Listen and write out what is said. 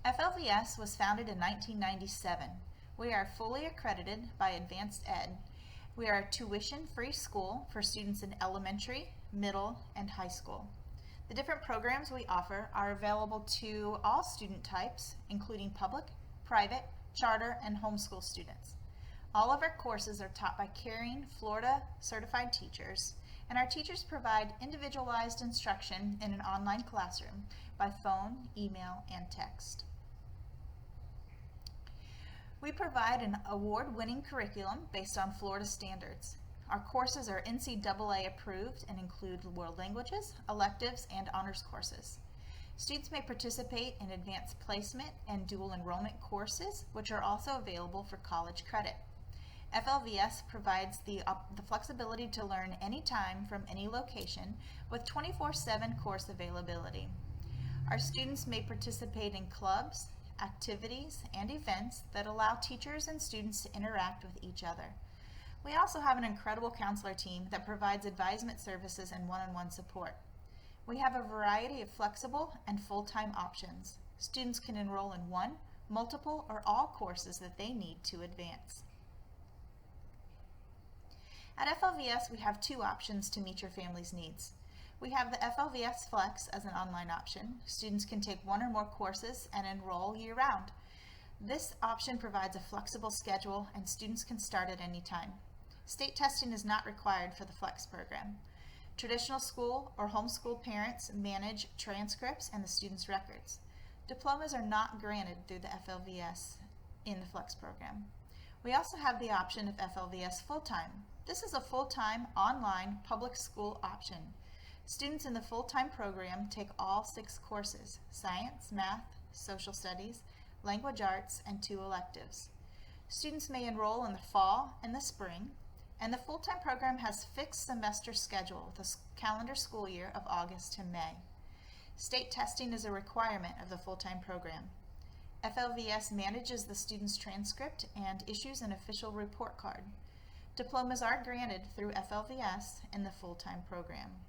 FLVS was founded in 1997. We are fully accredited by Advanced Ed. We are a tuition-free school for students in elementary, middle, and high school. The different programs we offer are available to all student types, including public, private, charter, and homeschool students. All of our courses are taught by caring Florida certified teachers, and our teachers provide individualized instruction in an online classroom by phone, email, and text. We provide an award-winning curriculum based on Florida standards. Our courses are NCAA approved and include world languages, electives, and honors courses. Students may participate in advanced placement and dual enrollment courses, which are also available for college credit. FLVS provides the flexibility to learn anytime from any location with 24/7 course availability. Our students may participate in clubs, activities, and events that allow teachers and students to interact with each other. We also have an incredible counselor team that provides advisement services and one-on-one support. We have a variety of flexible and full-time options. Students can enroll in one, multiple, or all courses that they need to advance. At FLVS, we have two options to meet your family's needs. We have the FLVS Flex as an online option. Students can take one or more courses and enroll year-round. This option provides a flexible schedule and students can start at any time. State testing is not required for the Flex program. Traditional school or homeschool parents manage transcripts and the students' records. Diplomas are not granted through the FLVS in the Flex program. We also have the option of FLVS Full-Time. This is a full-time online public school option. Students in the full-time program take all 6 courses: science, math, social studies, language arts, and 2 electives. Students may enroll in the fall and the spring, and the full-time program has fixed semester schedule with a calendar school year of August to May. State testing is a requirement of the full-time program. FLVS manages the student's transcript and issues an official report card. Diplomas are granted through FLVS in the full-time program.